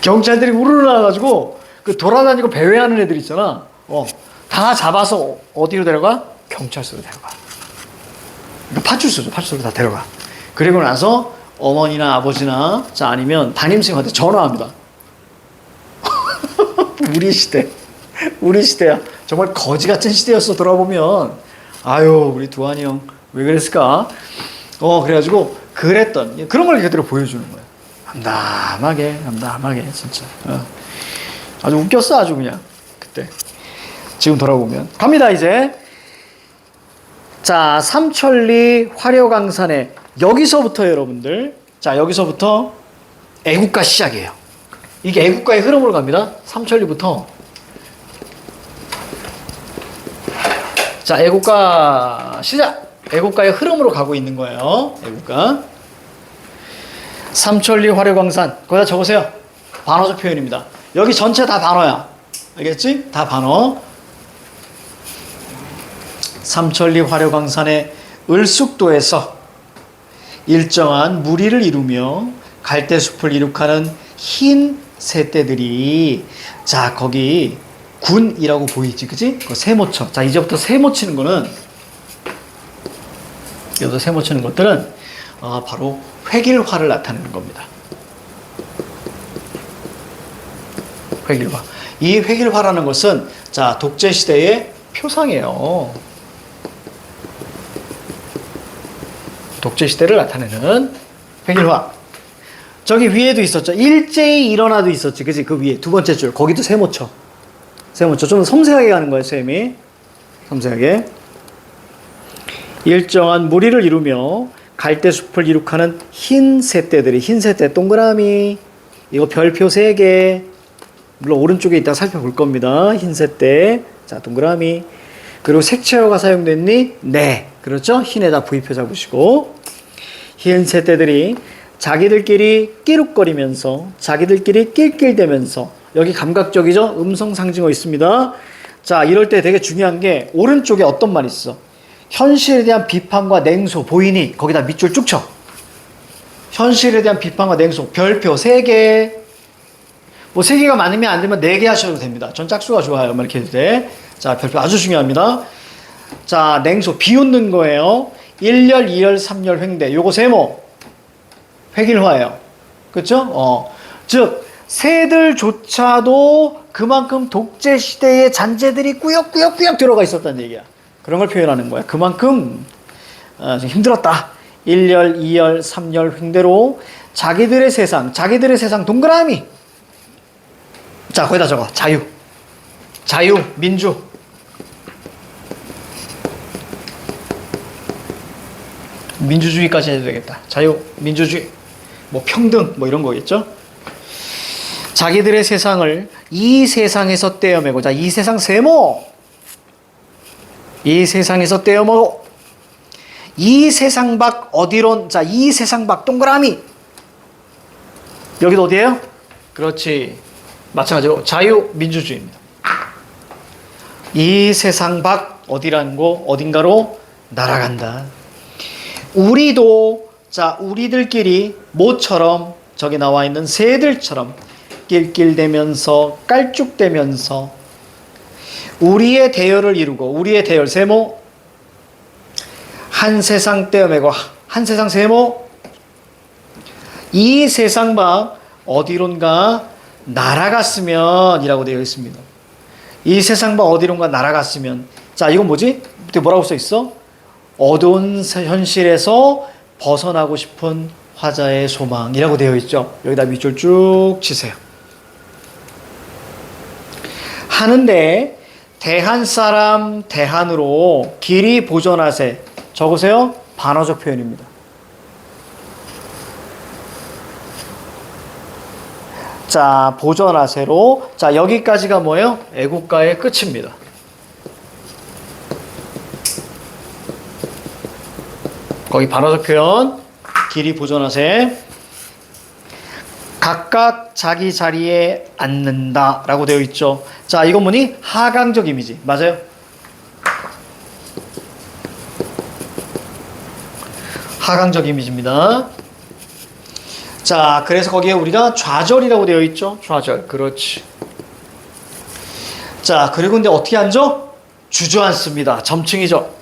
경찰들이 우르르 나와가지고 그 돌아다니고 배회하는 애들 있잖아. 다 잡아서 어디로 데려가? 경찰서로 데려가. 파출소죠. 파출소로 다 데려가. 그리고 나서 어머니나 아버지나 아니면 담임선생님한테 전화합니다. 우리 시대야. 정말 거지 같은 시대였어. 돌아보면 아유 우리 두한이 형 왜 그랬을까? 그래가지고 그랬던 그런 걸 그대로 보여주는 거야. 담담하게, 진짜. 아주 웃겼어, 아주 그냥. 그때. 지금 돌아보면. 갑니다, 이제. 자, 삼천리 화려강산에, 여기서부터 여러분들. 자, 여기서부터 애국가 시작이에요. 이게 애국가의 흐름으로 갑니다. 삼천리부터. 자, 애국가 시작! 애국가의 흐름으로 가고 있는 거예요. 애국가. 삼천리 화려광산. 거기다 적으세요. 반어적 표현입니다. 여기 전체 다 반어야. 알겠지? 다 반어. 삼천리 화려광산의 을숙도에서 일정한 무리를 이루며 갈대숲을 이룩하는 흰 새떼들이, 자, 거기 군이라고 보이지, 그지? 그 세모쳐. 자, 이제부터 세모 치는 거는, 여기서 세모 치는 것들은 바로 획일화를 나타내는 겁니다. 획일화. 이 획일화라는 것은, 자, 독재시대의 표상이에요. 독재시대를 나타내는 획일화. 저기 위에도 있었죠. 일제히 일어나도 있었지. 그지? 그 위에 두 번째 줄. 거기도 세모쳐. 세모쳐. 좀 섬세하게 가는 거예요, 쌤이. 섬세하게. 일정한 무리를 이루며 갈대숲을 이룩하는 흰 새떼들이, 흰 새떼 동그라미. 이거 별표 3개. 물론 오른쪽에 있다가 살펴볼 겁니다. 흰 새떼. 자, 동그라미. 그리고 색채어가 사용됐니? 네. 그렇죠? 흰에다 V표 잡으시고. 흰 새떼들이 자기들끼리 끼룩거리면서, 자기들끼리 낄낄대면서, 여기 감각적이죠? 음성 상징어 있습니다. 자, 이럴 때 되게 중요한 게 오른쪽에 어떤 말이 있어? 현실에 대한 비판과 냉소 보이니? 거기다 밑줄 쭉 쳐. 현실에 대한 비판과 냉소. 별표 3개. 뭐 3개가 많으면 안 되면 4개 하셔도 됩니다. 전 짝수가 좋아요. 이렇게 해도 돼. 자, 별표 아주 중요합니다. 자, 냉소 비웃는 거예요. 1열, 2열, 3열 횡대. 요거 세모. 획일화예요. 그렇죠? 즉 새들조차도 그만큼 독재 시대의 잔재들이 꾸역꾸역 들어가 있었다는 얘기야. 그런 걸 표현하는 거야. 그만큼 좀 힘들었다. 1열, 2열, 3열 횡대로 자기들의 세상 동그라미. 자, 거기다 적어. 자유, 민주. 민주주의까지 해도 되겠다. 자유, 민주주의, 뭐 평등, 뭐 이런 거겠죠? 자기들의 세상을 이 세상에서 떼어매고, 자, 이 세상 세모. 이 세상에서 떼어먹어. 이 세상 밖 어디론, 자, 이 세상 밖 동그라미. 여기도 어디예요? 그렇지. 마찬가지로 자유, 민주주의입니다. 이 세상 밖 어디라는 거, 어딘가로 날아간다. 우리도, 자, 우리들끼리 모처럼 저기 나와 있는 새들처럼 낄낄대면서 깔쭉대면서 우리의 대열을 이루고, 우리의 대열 세모, 한 세상 떼어매고 한 세상 세모, 이 세상 밖 어디론가 날아갔으면 이라고 되어 있습니다. 이 세상 밖 어디론가 날아갔으면. 자, 이건 뭐지? 뭐라고 써 있어? 어두운 현실에서 벗어나고 싶은 화자의 소망이라고 되어 있죠. 여기다 밑줄 쭉 치세요. 하는데 대한 사람 대한으로 길이 보존하세. 적으세요. 반어적 표현입니다. 자, 보존하세로. 자, 여기까지가 뭐예요? 애국가의 끝입니다. 거기 반어적 표현, 길이 보존하세. 각각 자기 자리에 앉는다 라고 되어 있죠. 자, 이건 뭐니? 하강적 이미지. 맞아요? 하강적 이미지입니다. 자, 그래서 거기에 우리가 좌절이라고 되어 있죠. 좌절. 그렇지. 자, 그리고 근데 어떻게 앉아? 주저앉습니다. 점층이죠.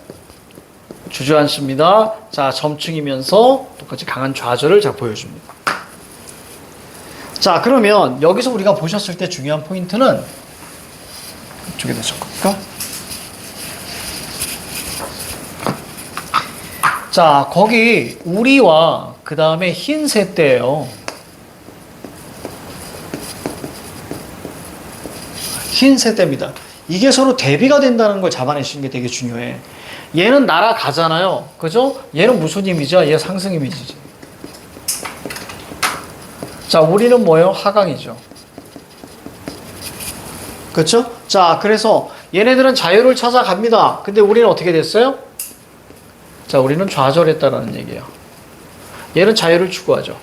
주저앉습니다. 자, 점층이면서 똑같이 강한 좌절을 자 보여줍니다. 자, 그러면 여기서 우리가 보셨을 때 중요한 포인트는 이쪽에다 적을까? 자, 거기 우리와 그 다음에 흰 새떼예요. 흰 세대입니다. 이게 서로 대비가 된다는 걸 잡아내시는 게 되게 중요해. 얘는 날아가잖아요. 그죠? 얘는 무슨 이미지야? 얘 상승 이미지지. 자, 우리는 뭐예요? 하강이죠. 그렇죠? 자, 그래서 얘네들은 자유를 찾아갑니다. 근데 우리는 어떻게 됐어요? 자, 우리는 좌절했다라는 얘기예요. 얘는 자유를 추구하죠.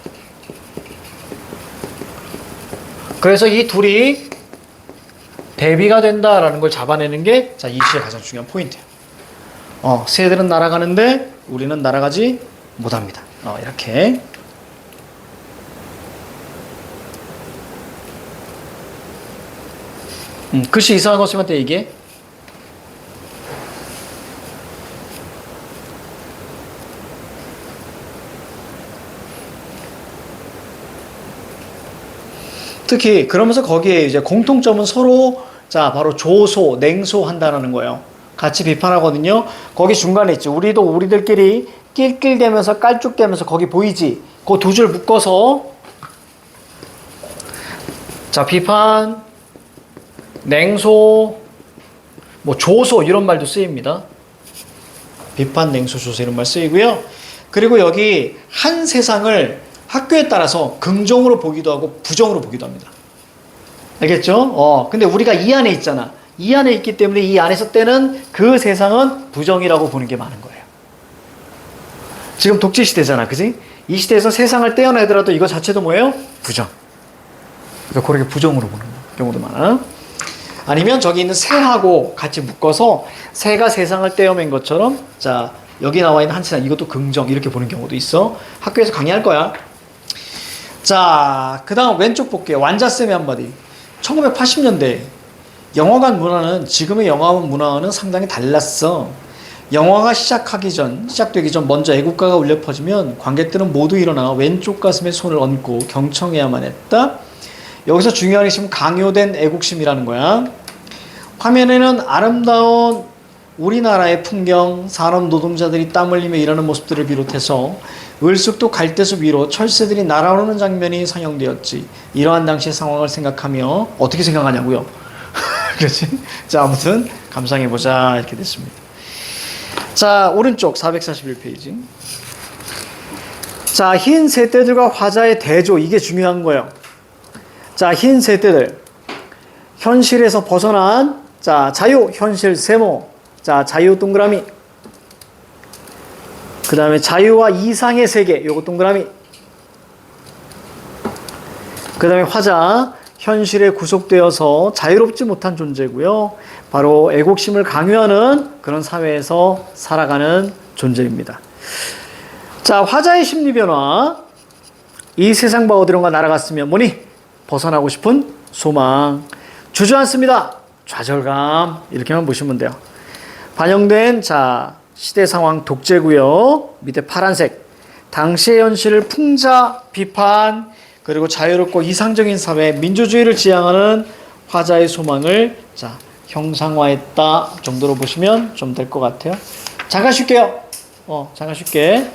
그래서 이 둘이 대비가 된다라는 걸 잡아내는 게 자, 이 시의 가장 중요한 포인트예요. 새들은 날아가는데 우리는 날아가지 못합니다. 이렇게. 글씨 이상한 거 쓰면 때 이게 특히 그러면서 거기에 이제 공통점은 서로 자 바로 조소, 냉소 한다는 거예요. 같이 비판하거든요. 거기 중간에 있지. 우리도 우리들끼리 낄낄대면서 깔쭉대면서 거기 보이지? 그 두 줄 묶어서 자 비판, 냉소, 뭐 조소 이런 말도 쓰입니다. 비판, 냉소, 조소 이런 말 쓰이고요. 그리고 여기 한 세상을 학교에 따라서 긍정으로 보기도 하고 부정으로 보기도 합니다. 알겠죠? 근데 우리가 이 안에 있잖아. 이 안에 있기 때문에 이 안에서 때는 그 세상은 부정이라고 보는 게 많은 거예요. 지금 독재 시대잖아. 그지? 이 시대에서 세상을 떼어내더라도 이거 자체도 뭐예요? 부정. 그래서 그렇게 부정으로 보는 경우도 많아. 아니면 저기 있는 새하고 같이 묶어서 새가 세상을 떼어맨 것처럼 자 여기 나와 있는 한 세상 이것도 긍정 이렇게 보는 경우도 있어. 학교에서 강의할 거야. 자, 그 다음 왼쪽 볼게요. 완자쌤의 한마디. 1980년대 영화관 문화는 지금의 영화관 문화와는 상당히 달랐어. 영화가 시작되기 전 먼저 애국가가 울려 퍼지면 관객들은 모두 일어나 왼쪽 가슴에 손을 얹고 경청해야만 했다. 여기서 중요한 게 지금 강요된 애국심이라는 거야. 화면에는 아름다운 우리나라의 풍경, 산업 노동자들이 땀 흘리며 일하는 모습들을 비롯해서 을숙도 갈대숲 위로 철새들이 날아오르는 장면이 상영되었지. 이러한 당시의 상황을 생각하며 어떻게 생각하냐고요? 그렇지? 자, 아무튼 감상해보자 이렇게 됐습니다. 자, 오른쪽 441페이지. 자, 흰 새떼들과 화자의 대조 이게 중요한 거예요. 자, 흰 새떼들 현실에서 벗어난 자 자유 현실 세모 자 자유 동그라미 그 다음에 자유와 이상의 세계 요거 동그라미 그 다음에 화자 현실에 구속되어서 자유롭지 못한 존재고요. 바로 애국심을 강요하는 그런 사회에서 살아가는 존재입니다. 자, 화자의 심리 변화. 이 세상 바 어디론가 날아갔으면 뭐니? 벗어나고 싶은 소망. 주저앉습니다. 좌절감. 이렇게만 보시면 돼요. 반영된 자 시대 상황 독재고요. 밑에 파란색. 당시의 현실을 풍자 비판 그리고 자유롭고 이상적인 사회 민주주의를 지향하는 화자의 소망을 자 형상화했다 정도로 보시면 좀 될 것 같아요. 잠깐 쉴게요. 잠깐 쉴게.